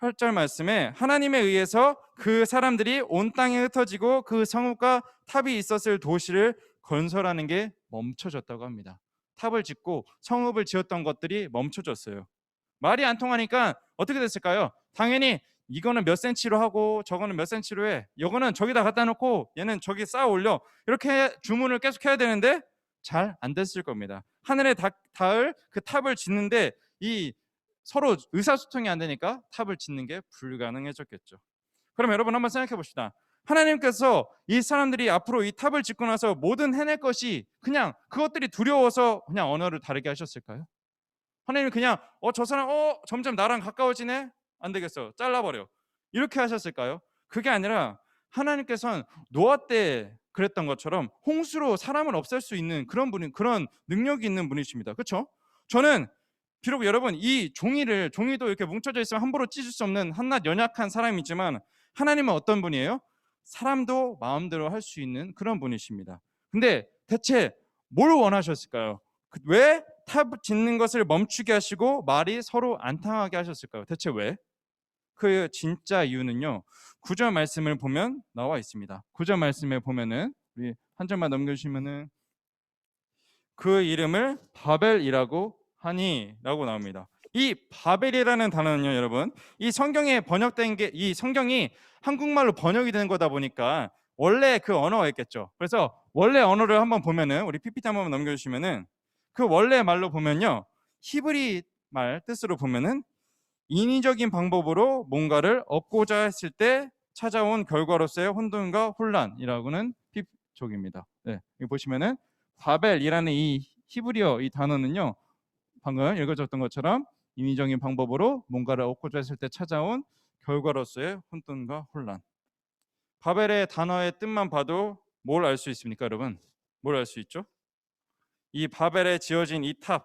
8절 말씀에 하나님에 의해서 그 사람들이 온 땅에 흩어지고 그 성읍과 탑이 있었을 도시를 건설하는 게 멈춰졌다고 합니다. 탑을 짓고 성읍을 지었던 것들이 멈춰졌어요. 말이 안 통하니까 어떻게 됐을까요? 당연히 이거는 몇 센치로 하고 저거는 몇 센치로 해. 이거는 저기다 갖다 놓고 얘는 저기 쌓아 올려. 이렇게 주문을 계속 해야 되는데 잘 안 됐을 겁니다. 하늘에 닿을 그 탑을 짓는데 이 서로 의사소통이 안 되니까 탑을 짓는 게 불가능해졌겠죠. 그럼 여러분 한번 생각해 봅시다. 하나님께서 이 사람들이 앞으로 이 탑을 짓고 나서 모든 해낼 것이 그냥 그것들이 두려워서 그냥 언어를 다르게 하셨을까요? 하나님이 그냥 저 사람 점점 나랑 가까워지네? 안 되겠어. 잘라버려. 이렇게 하셨을까요? 그게 아니라 하나님께서는 노아 때 그랬던 것처럼 홍수로 사람을 없앨 수 있는 그런 능력이 있는 분이십니다. 그렇죠? 저는 비록 여러분 이 종이도 이렇게 뭉쳐져 있으면 함부로 찢을 수 없는 한낱 연약한 사람이지만 하나님은 어떤 분이에요? 사람도 마음대로 할 수 있는 그런 분이십니다. 근데 대체 뭘 원하셨을까요? 왜 탑 짓는 것을 멈추게 하시고 말이 서로 안 통하게 하셨을까요? 대체 왜? 그 진짜 이유는요. 9절 말씀을 보면 나와 있습니다. 9절 말씀에 보면은 우리 한 절만 넘겨주시면은 그 이름을 바벨이라고 하니라고 나옵니다. 이 바벨이라는 단어는요, 여러분, 이 성경에 번역된 게 이 성경이 한국말로 번역이 된 거다 보니까 원래 그 언어가 있겠죠. 그래서 원래 언어를 한번 보면은 우리 PPT 한번 넘겨주시면은 그 원래 말로 보면요, 히브리 말 뜻으로 보면은 인위적인 방법으로 뭔가를 얻고자 했을 때 찾아온 결과로서의 혼돈과 혼란이라고는 픽족입니다. 네, 여기 보시면은 바벨이라는 이 히브리어 이 단어는요, 방금 읽어줬던 것처럼 인위적인 방법으로 뭔가를 얻고자 했을 때 찾아온 결과로서의 혼돈과 혼란. 바벨의 단어의 뜻만 봐도 뭘 알 수 있습니까, 여러분? 뭘 알 수 있죠? 이 바벨에 지어진 이 탑,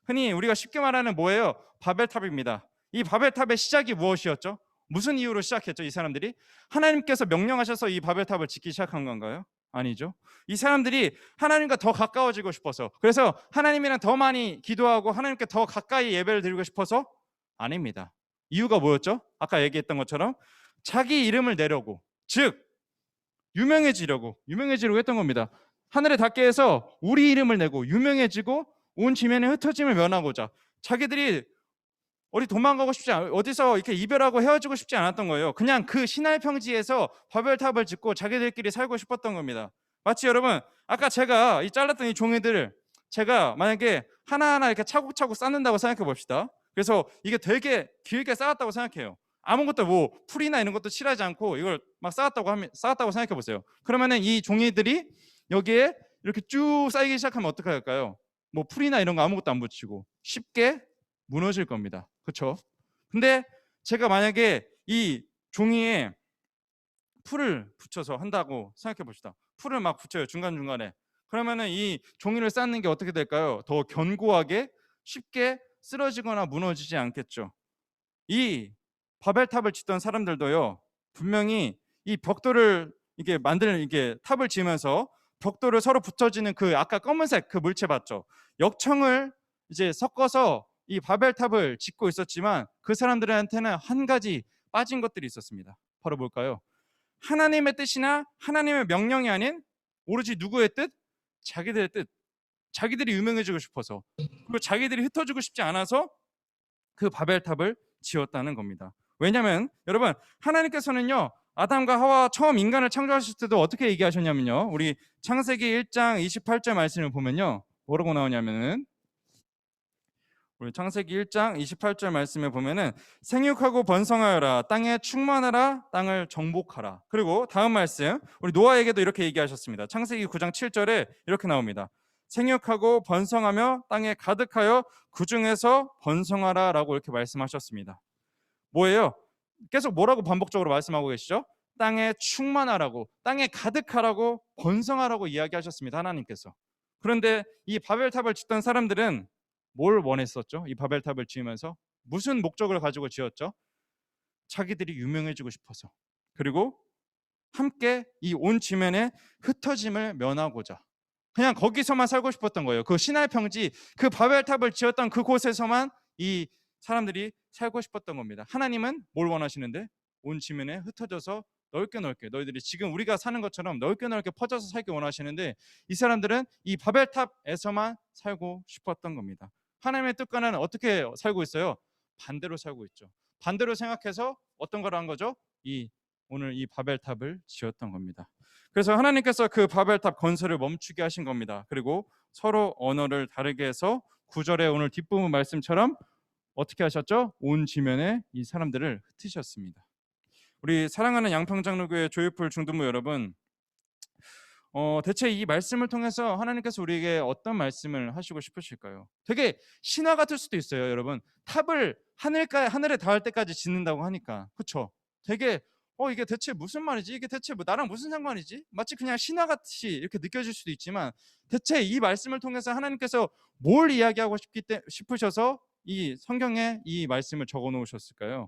흔히 우리가 쉽게 말하는 뭐예요? 바벨탑입니다. 이 바벨탑의 시작이 무엇이었죠? 무슨 이유로 시작했죠? 이 사람들이 하나님께서 명령하셔서 이 바벨탑을 짓기 시작한 건가요? 아니죠. 이 사람들이 하나님과 더 가까워지고 싶어서, 그래서 하나님이랑 더 많이 기도하고 하나님께 더 가까이 예배를 드리고 싶어서? 아닙니다. 이유가 뭐였죠? 아까 얘기했던 것처럼 자기 이름을 내려고, 즉 유명해지려고 했던 겁니다. 하늘에 닿게 해서 우리 이름을 내고 유명해지고 온 지면에 흩어짐을 면하고자, 자기들이 어디 도망가고 싶지 어디서 이렇게 이별하고 헤어지고 싶지 않았던 거예요. 그냥 그 시날 평지에서 바벨탑을 짓고 자기들끼리 살고 싶었던 겁니다. 마치 여러분 아까 제가 이 잘랐던 이 종이들을 제가 만약에 하나하나 이렇게 차곡차곡 쌓는다고 생각해 봅시다. 그래서 이게 되게 길게 쌓았다고 생각해요. 아무것도 뭐 풀이나 이런 것도 칠하지 않고 이걸 막 쌓았다고 생각해 보세요. 그러면은 이 종이들이 여기에 이렇게 쭉 쌓이기 시작하면 어떻게 할까요? 뭐 풀이나 이런 거 아무것도 안 붙이고 쉽게 무너질 겁니다. 그렇죠? 근데 제가 만약에 이 종이에 풀을 붙여서 한다고 생각해 봅시다. 풀을 막 붙여요, 중간중간에. 그러면은 이 종이를 쌓는 게 어떻게 될까요? 더 견고하게 쉽게 쓰러지거나 무너지지 않겠죠. 이 바벨탑을 짓던 사람들도요, 분명히 이 벽돌을 이게 탑을 지으면서 벽돌을 서로 붙여지는 그 아까 검은색 그 물체 봤죠? 역청을 이제 섞어서 이 바벨탑을 짓고 있었지만 그 사람들한테는 한 가지 빠진 것들이 있었습니다. 바로 뭘까요? 하나님의 뜻이나 하나님의 명령이 아닌 오로지 누구의 뜻? 자기들의 뜻. 자기들이 유명해지고 싶어서, 그리고 자기들이 흩어지고 싶지 않아서 그 바벨탑을 지었다는 겁니다. 왜냐하면 여러분 하나님께서는요, 아담과 하와 처음 인간을 창조하실 때도 어떻게 얘기하셨냐면요, 우리 창세기 1장 28절 말씀을 보면요, 뭐라고 나오냐면은 우리 창세기 1장 28절 말씀에 보면은 생육하고 번성하여라, 땅에 충만하라, 땅을 정복하라. 그리고 다음 말씀 우리 노아에게도 이렇게 얘기하셨습니다. 창세기 9장 7절에 이렇게 나옵니다. 생육하고 번성하며 땅에 가득하여 그 중에서 번성하라 라고 이렇게 말씀하셨습니다. 뭐예요? 계속 뭐라고 반복적으로 말씀하고 계시죠? 땅에 충만하라고, 땅에 가득하라고, 번성하라고 이야기하셨습니다, 하나님께서. 그런데 이 바벨탑을 짓던 사람들은 뭘 원했었죠? 이 바벨탑을 지으면서 무슨 목적을 가지고 지었죠? 자기들이 유명해지고 싶어서, 그리고 함께 이 온 지면에 흩어짐을 면하고자 그냥 거기서만 살고 싶었던 거예요. 그 신화의 평지, 그 바벨탑을 지었던 그곳에서만 이 사람들이 살고 싶었던 겁니다. 하나님은 뭘 원하시는데 온 지면에 흩어져서 넓게 넓게, 너희들이 지금 우리가 사는 것처럼 넓게 넓게 퍼져서 살기 원하시는데, 이 사람들은 이 바벨탑에서만 살고 싶었던 겁니다. 하나님의 뜻과는 어떻게 살고 있어요? 반대로 살고 있죠. 반대로 생각해서 어떤 걸 한 거죠? 오늘 이 바벨탑을 지었던 겁니다. 그래서 하나님께서 그 바벨탑 건설을 멈추게 하신 겁니다. 그리고 서로 언어를 다르게 해서 9절에 오늘 뒷부분 말씀처럼 어떻게 하셨죠? 온 지면에 이 사람들을 흩으셨습니다. 우리 사랑하는 양평장로교회 조이풀 중등부 여러분, 대체 이 말씀을 통해서 하나님께서 우리에게 어떤 말씀을 하시고 싶으실까요? 되게 신화 같을 수도 있어요, 여러분. 탑을 하늘에 닿을 때까지 짓는다고 하니까, 그렇죠? 되게 이게 대체 무슨 말이지? 이게 대체 나랑 무슨 상관이지? 마치 그냥 신화 같이 이렇게 느껴질 수도 있지만, 대체 이 말씀을 통해서 하나님께서 뭘 이야기하고 싶으셔서 이 성경에 이 말씀을 적어 놓으셨을까요?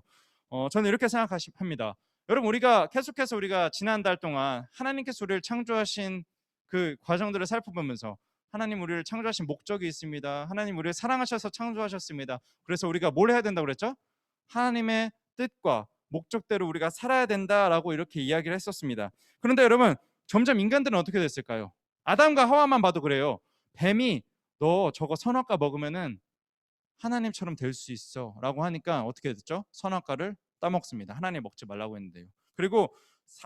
저는 이렇게 생각합니다. 여러분, 우리가 계속해서 우리가 지난 달 동안 하나님께서 우리를 창조하신 그 과정들을 살펴보면서, 하나님 우리를 창조하신 목적이 있습니다. 하나님 우리를 사랑하셔서 창조하셨습니다. 그래서 우리가 뭘 해야 된다고 그랬죠? 하나님의 뜻과 목적대로 우리가 살아야 된다라고 이렇게 이야기를 했었습니다. 그런데 여러분, 점점 인간들은 어떻게 됐을까요? 아담과 하와만 봐도 그래요. 뱀이 너 저거 선악과 먹으면은 하나님처럼 될 수 있어 라고 하니까 어떻게 됐죠? 선악과를 따먹습니다. 하나님 먹지 말라고 했는데요. 그리고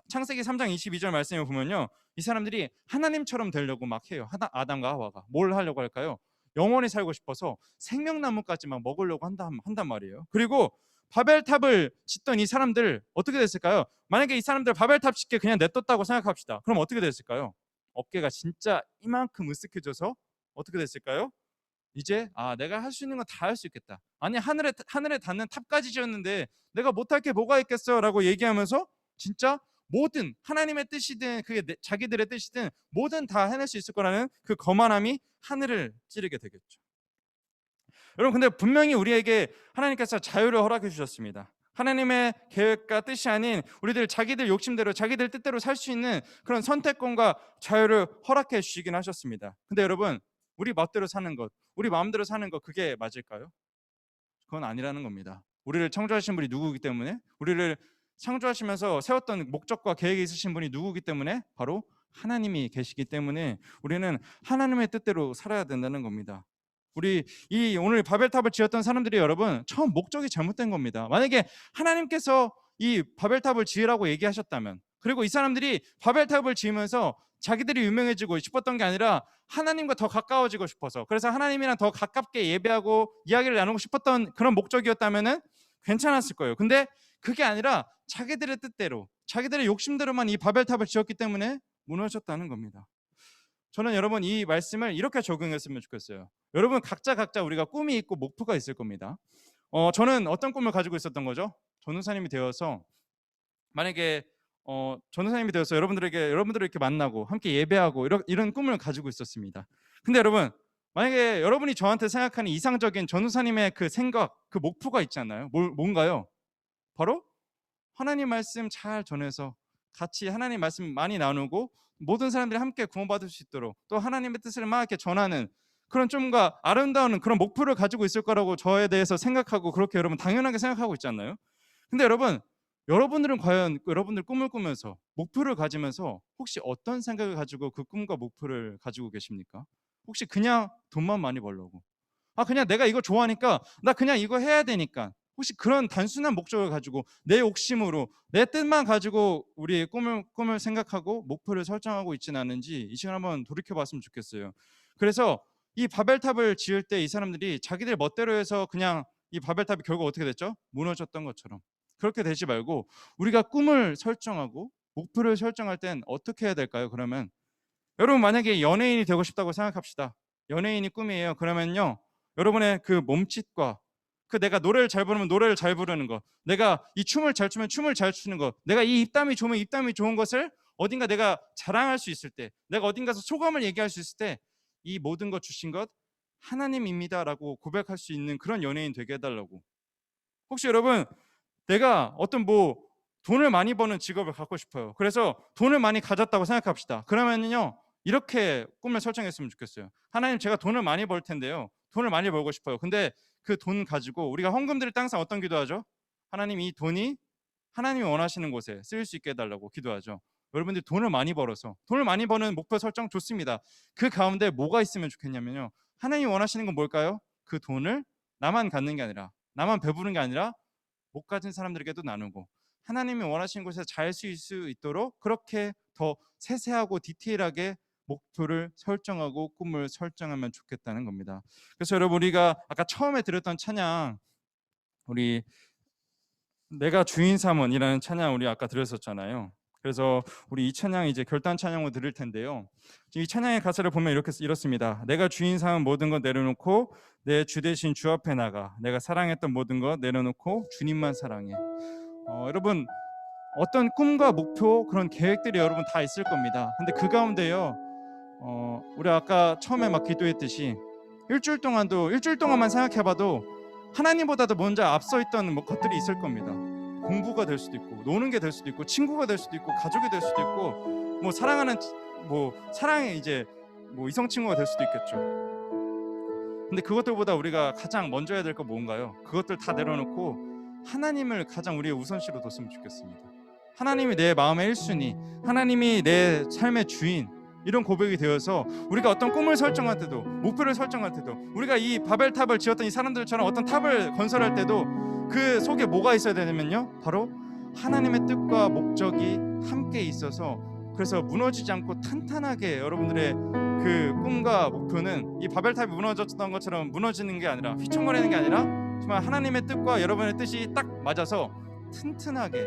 창세기 3장 22절 말씀에 보면요, 이 사람들이 하나님처럼 되려고 막 해요. 아담과 하와가 뭘 하려고 할까요? 영원히 살고 싶어서 생명나무까지 막 먹으려고 한단 말이에요. 그리고 바벨탑을 짓던 이 사람들 어떻게 됐을까요? 만약에 이 사람들 바벨탑 짓게 그냥 냅뒀다고 생각합시다. 그럼 어떻게 됐을까요? 어깨가 진짜 이만큼 으쓱해져서 어떻게 됐을까요? 이제 내가 할 수 있는 건 다 할 수 있겠다. 아니, 하늘에 닿는 탑까지 지었는데 내가 못할 게 뭐가 있겠어라고 얘기하면서 진짜 모든 하나님의 뜻이든 그게 자기들의 뜻이든 뭐든 다 해낼 수 있을 거라는 그 거만함이 하늘을 찌르게 되겠죠. 여러분, 근데 분명히 우리에게 하나님께서 자유를 허락해 주셨습니다. 하나님의 계획과 뜻이 아닌 우리들 자기들 욕심대로 자기들 뜻대로 살 수 있는 그런 선택권과 자유를 허락해 주시긴 하셨습니다. 근데 여러분, 우리 멋대로 사는 것, 우리 마음대로 사는 것, 그게 맞을까요? 그건 아니라는 겁니다. 우리를 창조하신 분이 누구기 때문에, 우리를 창조하시면서 세웠던 목적과 계획이 있으신 분이 누구기 때문에, 바로 하나님이 계시기 때문에 우리는 하나님의 뜻대로 살아야 된다는 겁니다. 우리 오늘 바벨탑을 지었던 사람들이 여러분 처음 목적이 잘못된 겁니다. 만약에 하나님께서 이 바벨탑을 지으라고 얘기하셨다면, 그리고 이 사람들이 바벨탑을 지으면서 자기들이 유명해지고 싶었던 게 아니라 하나님과 더 가까워지고 싶어서, 그래서 하나님이랑 더 가깝게 예배하고 이야기를 나누고 싶었던 그런 목적이었다면 괜찮았을 거예요. 근데 그게 아니라 자기들의 뜻대로 자기들의 욕심대로만 이 바벨탑을 지었기 때문에 무너졌다는 겁니다. 저는 여러분 이 말씀을 이렇게 적용했으면 좋겠어요. 여러분 각자 우리가 꿈이 있고 목표가 있을 겁니다. 저는 어떤 꿈을 가지고 있었던 거죠? 전도사님이 되어서, 만약에 전도사님이 되어서 여러분들을 이렇게 만나고 함께 예배하고 이런 꿈을 가지고 있었습니다. 근데 여러분, 만약에 여러분이 저한테 생각하는 이상적인 전도사님의 그 생각, 그 목표가 있잖아요. 뭔가요? 바로 하나님 말씀 잘 전해서 같이 하나님 말씀 많이 나누고 모든 사람들이 함께 구원받을 수 있도록, 또 하나님의 뜻을 막 이렇게 전하는 그런 좀가 아름다운 그런 목표를 가지고 있을 거라고 저에 대해서 생각하고, 그렇게 여러분 당연하게 생각하고 있지 않나요? 근데 여러분들은 과연 여러분들 꿈을 꾸면서 목표를 가지면서 혹시 어떤 생각을 가지고 그 꿈과 목표를 가지고 계십니까? 혹시 그냥 돈만 많이 벌려고, 그냥 내가 이거 좋아하니까 나 그냥 이거 해야 되니까, 혹시 그런 단순한 목적을 가지고 내 욕심으로 내 뜻만 가지고 우리의 꿈을 생각하고 목표를 설정하고 있지는 않은지 이 시간 한번 돌이켜 봤으면 좋겠어요. 그래서 이 바벨탑을 지을 때 이 사람들이 자기들 멋대로 해서 그냥 이 바벨탑이 결국 어떻게 됐죠? 무너졌던 것처럼 그렇게 되지 말고, 우리가 꿈을 설정하고 목표를 설정할 땐 어떻게 해야 될까요? 그러면 여러분, 만약에 연예인이 되고 싶다고 생각합시다. 연예인이 꿈이에요. 그러면요, 여러분의 그 몸짓과 그 내가 노래를 잘 부르면 노래를 잘 부르는 것, 내가 이 춤을 잘 추면 춤을 잘 추는 것, 내가 이 입담이 좋으면 입담이 좋은 것을 어딘가 내가 자랑할 수 있을 때, 내가 어딘가서 소감을 얘기할 수 있을 때, 이 모든 것 주신 것 하나님입니다라고 고백할 수 있는 그런 연예인 되게 해달라고. 혹시 여러분 내가 어떤 돈을 많이 버는 직업을 갖고 싶어요. 그래서 돈을 많이 가졌다고 생각합시다. 그러면요, 이렇게 꿈을 설정했으면 좋겠어요. 하나님, 제가 돈을 많이 벌 텐데요, 돈을 많이 벌고 싶어요. 근데 그 돈 가지고 우리가 헌금 드릴 때 항상 어떤 기도하죠? 하나님, 이 돈이 하나님이 원하시는 곳에 쓰일 수 있게 해달라고 기도하죠. 여러분들이 돈을 많이 벌어서, 돈을 많이 버는 목표 설정 좋습니다. 그 가운데 뭐가 있으면 좋겠냐면요, 하나님이 원하시는 건 뭘까요? 그 돈을 나만 갖는 게 아니라, 나만 배부른 게 아니라 못 가진 사람들에게도 나누고, 하나님이 원하시는 곳에 잘 수 있도록 그렇게 더 세세하고 디테일하게 목표를 설정하고 꿈을 설정하면 좋겠다는 겁니다. 그래서 여러분, 우리가 아까 처음에 들었던 찬양, 우리 내가 주인 삼은이라는 찬양 우리 아까 들었었잖아요. 그래서 우리 이 찬양 이제 결단 찬양으로 들을 텐데요. 이 찬양의 가사를 보면 이렇습니다. 내가 주인 삼은 모든 것 내려놓고 내 주 대신 주 앞에 나가, 내가 사랑했던 모든 것 내려놓고 주님만 사랑해. 여러분, 어떤 꿈과 목표, 그런 계획들이 여러분 다 있을 겁니다. 근데 그 가운데요, 우리 아까 처음에 막 기도했듯이 일주일 동안만 생각해봐도 하나님보다도 먼저 앞서 있던 것들이 있을 겁니다. 공부가 될 수도 있고, 노는 게 될 수도 있고, 친구가 될 수도 있고, 가족이 될 수도 있고, 사랑의 이성 친구가 될 수도 있겠죠. 근데 그것들보다 우리가 가장 먼저 해야 될 거 뭔가요? 그것들 다 내려놓고 하나님을 가장 우리의 우선시로 뒀으면 좋겠습니다. 하나님이 내 마음의 1순위, 하나님이 내 삶의 주인, 이런 고백이 되어서 우리가 어떤 꿈을 설정할 때도, 목표를 설정할 때도, 우리가 이 바벨탑을 지었던 이 사람들처럼 어떤 탑을 건설할 때도 그 속에 뭐가 있어야 되냐면요, 바로 하나님의 뜻과 목적이 함께 있어서, 그래서 무너지지 않고 탄탄하게 여러분들의 그 꿈과 목표는 이 바벨탑이 무너졌던 것처럼 무너지는 게 아니라, 휘청거리는 게 아니라, 정말 하나님의 뜻과 여러분의 뜻이 딱 맞아서 튼튼하게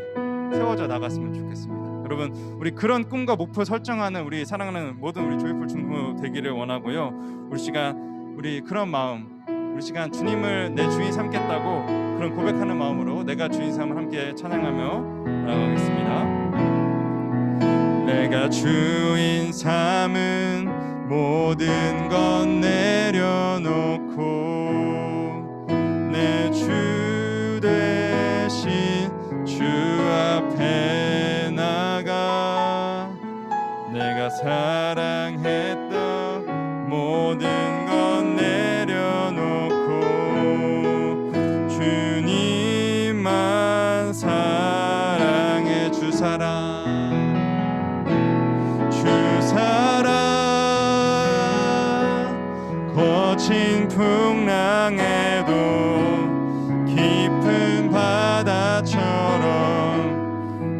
세워져 나갔으면 좋겠습니다. 여러분, 우리 그런 꿈과 목표 설정하는 우리 사랑하는 모든 우리 조이풀 중부 되기를 원하고요. 우리 그런 마음, 우리 시간 주님을 내 주인 삼겠다고 그런 고백하는 마음으로 내가 주인 삼을 함께 찬양하며 나가겠습니다. 내가 주인 삼은 모든 것 내려놓고 내 주 대신 주 앞에 나가, 내가 사랑했던 모든 것 내려놓고 주님만 사랑해. 주 사랑 거친 풍랑에도 깊은 바다처럼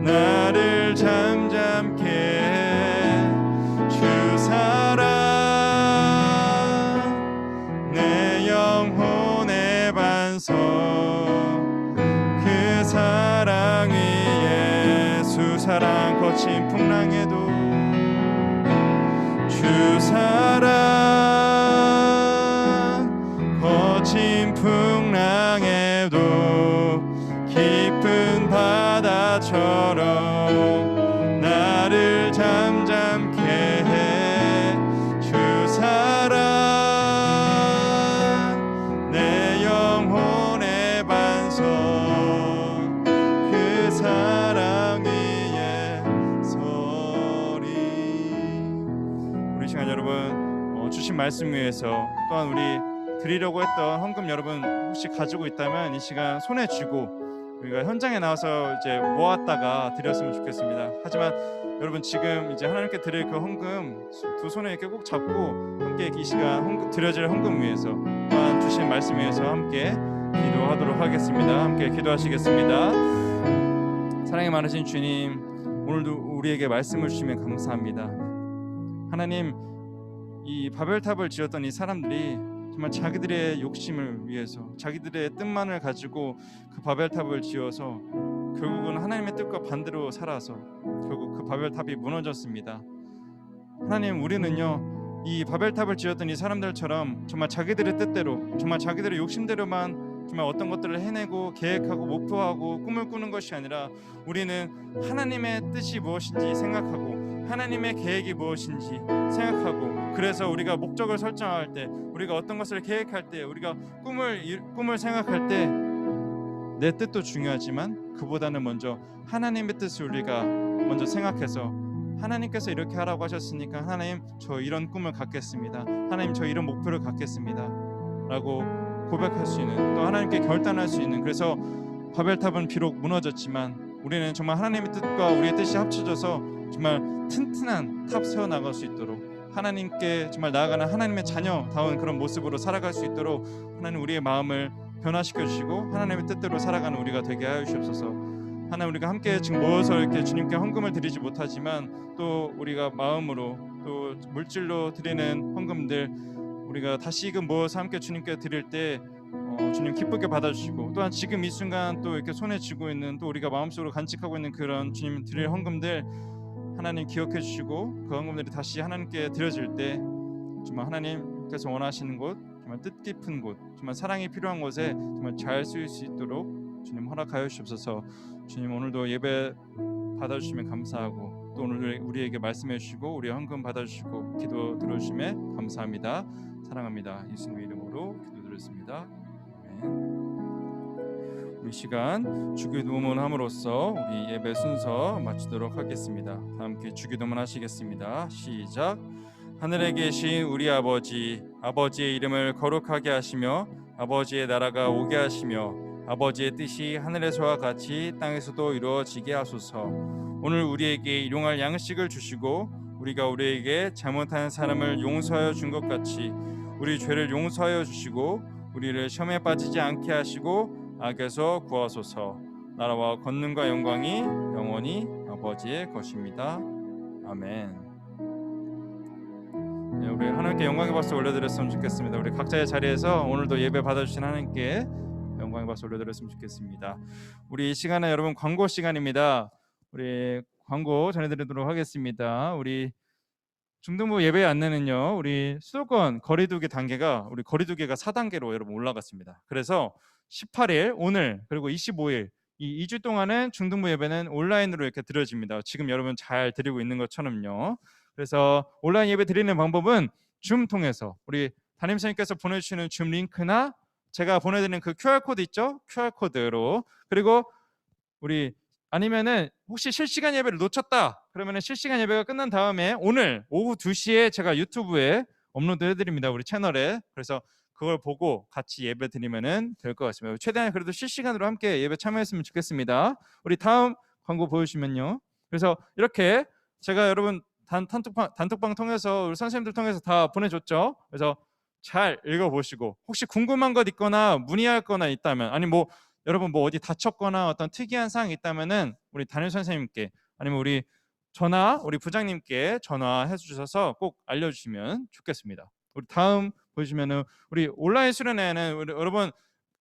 나를 잠잠케 해. 주 사랑 내 영혼의 반석, 그 사랑 위에 수 사랑 거친 풍랑에도 주 사랑 거친 풍랑에도 깊은 바다처럼 나를 잠잠케 해. 주 사랑 내 영혼의 반석, 그 사랑 위에 서리. 우리 시간 여러분, 주신 말씀 위에서 또한 우리 드리려고 했던 헌금 여러분 혹시 가지고 있다면 이 시간 손에 쥐고 우리가 현장에 나와서 이제 모았다가 드렸으면 좋겠습니다. 하지만 여러분, 지금 이제 하나님께 드릴 그 헌금 두 손에 이렇게 꼭 잡고 함께 이 시간 드려질 헌금 위에서 또한 주신 말씀 위에서 함께 기도하도록 하겠습니다. 함께 기도하시겠습니다. 사랑이 많으신 주님, 오늘도 우리에게 말씀을 주시면 감사합니다. 하나님, 이 바벨탑을 지었던 이 사람들이 정말 자기들의 욕심을 위해서, 자기들의 뜻만을 가지고 그 바벨탑을 지어서 결국은 하나님의 뜻과 반대로 살아서 결국 그 바벨탑이 무너졌습니다. 하나님, 우리는요, 이 바벨탑을 지었던 이 사람들처럼 정말 자기들의 뜻대로, 정말 자기들의 욕심대로만 정말 어떤 것들을 해내고 계획하고 목표하고 꿈을 꾸는 것이 아니라, 우리는 하나님의 뜻이 무엇인지 생각하고 하나님의 계획이 무엇인지 생각하고, 그래서 우리가 목적을 설정할 때, 우리가 어떤 것을 계획할 때, 우리가 꿈을 생각할 때 내 뜻도 중요하지만 그보다는 먼저 하나님의 뜻을 우리가 먼저 생각해서 하나님께서 이렇게 하라고 하셨으니까 하나님 저 이런 꿈을 갖겠습니다. 하나님 저 이런 목표를 갖겠습니다. 라고 고백할 수 있는, 또 하나님께 결단할 수 있는, 그래서 바벨탑은 비록 무너졌지만 우리는 정말 하나님의 뜻과 우리의 뜻이 합쳐져서 정말 튼튼한 탑 세워나갈 수 있도록, 하나님께 정말 나아가는 하나님의 자녀다운 그런 모습으로 살아갈 수 있도록 하나님 우리의 마음을 변화시켜 주시고 하나님의 뜻대로 살아가는 우리가 되게 하여 주옵소서. 하나님, 우리가 함께 지금 모여서 이렇게 주님께 헌금을 드리지 못하지만 또 우리가 마음으로 또 물질로 드리는 헌금들 우리가 다시금 모여서 함께 주님께 드릴 때 주님 기쁘게 받아주시고, 또한 지금 이 순간 또 이렇게 손에 쥐고 있는, 또 우리가 마음속으로 간직하고 있는 그런 주님 드릴 헌금들 하나님 기억해 주시고, 그 헌금들이 다시 하나님께 드려질 때 정말 하나님께서 원하시는 곳, 정말 뜻깊은 곳, 정말 사랑이 필요한 곳에 정말 잘 쓰일 수 있도록 주님 허락하여 주옵소서. 주님, 오늘도 예배 받아주시면 감사하고, 또 오늘 우리에게 말씀해 주시고 우리의 헌금 받아주시고 기도 들어주심에 감사합니다. 사랑합니다. 예수님의 이름으로 기도드렸습니다. 아멘. 우리 시간 주기도문 함으로써 우리 예배 순서 마치도록 하겠습니다. 다 함께 주기도문 하시겠습니다. 시작. 하늘에 계신 우리 아버지, 아버지의 이름을 거룩하게 하시며 아버지의 나라가 오게 하시며 아버지의 뜻이 하늘에서와 같이 땅에서도 이루어지게 하소서. 오늘 우리에게 일용할 양식을 주시고 우리가 우리에게 잘못한 사람을 용서하여 준 것 같이 우리 죄를 용서하여 주시고 우리를 시험에 빠지지 않게 하시고 악에서 구하소서. 나라와 권능과 영광이 영원히 아버지의 것입니다. 아멘. 네, 우리 하나님께 영광의 박수 올려드렸으면 좋겠습니다. 우리 각자의 자리에서 오늘도 예배 받아주신 하나님께 영광의 박수 올려드렸으면 좋겠습니다. 우리 이 시간은 여러분 광고 시간입니다. 우리 광고 전해드리도록 하겠습니다. 우리 중등부 예배 안내는요, 우리 수도권 거리두기 단계가 우리 거리두기가 4단계로 여러분 올라갔습니다. 그래서 18일 오늘 그리고 25일 이 2주 동안은 중등부 예배는 온라인으로 이렇게 드려집니다. 지금 여러분 잘 드리고 있는 것처럼요. 그래서 온라인 예배 드리는 방법은 줌 통해서 우리 담임선생님께서 보내주시는 줌 링크나 제가 보내드리는 그 QR코드 있죠? QR코드로, 그리고 우리 아니면은 혹시 실시간 예배를 놓쳤다 그러면은 실시간 예배가 끝난 다음에 오늘 오후 2시에 제가 유튜브에 업로드 해드립니다. 우리 채널에. 그래서 그걸 보고 같이 예배 드리면은 될 것 같습니다. 최대한 그래도 실시간으로 함께 예배 참여했으면 좋겠습니다. 우리 다음 광고 보여주시면요. 그래서 이렇게 제가 여러분 단톡방 통해서 우리 선생님들 통해서 다 보내줬죠. 그래서 잘 읽어보시고 혹시 궁금한 것 있거나 문의할 거나 있다면, 아니 뭐 여러분 뭐 어디 다쳤거나 어떤 특이한 사항이 있다면은 우리 담임 선생님께 아니면 우리 부장님께 전화해 주셔서 꼭 알려주시면 좋겠습니다. 우리 다음 보시면은 우리 온라인 수련회는 우리 여러분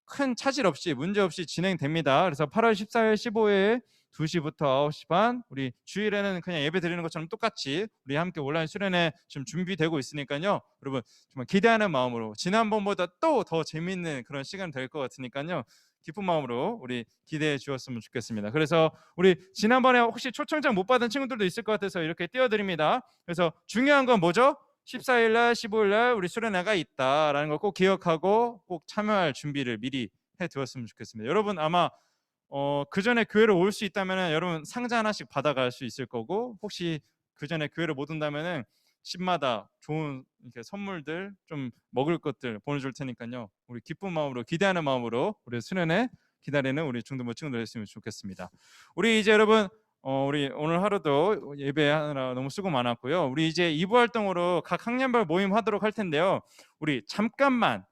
큰 차질 없이 문제 없이 진행됩니다. 그래서 8월 14일 15일 2시부터 9시 반 우리 주일에는 그냥 예배 드리는 것처럼 똑같이 우리 함께 온라인 수련회 지금 준비되고 있으니까요. 여러분 정말 기대하는 마음으로 지난번보다 또 더 재미있는 그런 시간 될 것 같으니까요. 기쁜 마음으로 우리 기대해 주었으면 좋겠습니다. 그래서 우리 지난번에 혹시 초청장 못 받은 친구들도 있을 것 같아서 이렇게 띄워드립니다. 그래서 중요한 건 뭐죠? 14일 날 15일 날 우리 수련회가 있다라는 걸 꼭 기억하고 꼭 참여할 준비를 미리 해 두었으면 좋겠습니다. 여러분 아마 그 전에 교회를 올 수 있다면 여러분 상자 하나씩 받아갈 수 있을 거고, 혹시 그 전에 교회를 못 온다면은 집마다 좋은 이렇게 선물들 좀 먹을 것들 보내줄 테니까요. 우리 기쁜 마음으로 기대하는 마음으로 우리 수련회 기다리는 우리 중등부 친구들 했으면 좋겠습니다. 우리 이제 여러분 우리 오늘 하루도 예배하느라 너무 수고 많았고요. 우리 이제 2부 활동으로 각 학년별 모임 하도록 할 텐데요. 우리 잠깐만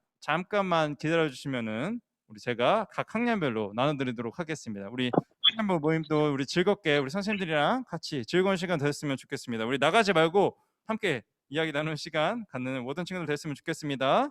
기다려 주시면은 우리 제가 각 학년별로 나눠드리도록 하겠습니다. 우리 학년별 모임도 우리 즐겁게 우리 선생님들이랑 같이 즐거운 시간 되셨으면 좋겠습니다. 우리 나가지 말고 함께 이야기 나누는 시간 갖는 모든 친구들 됐으면 좋겠습니다.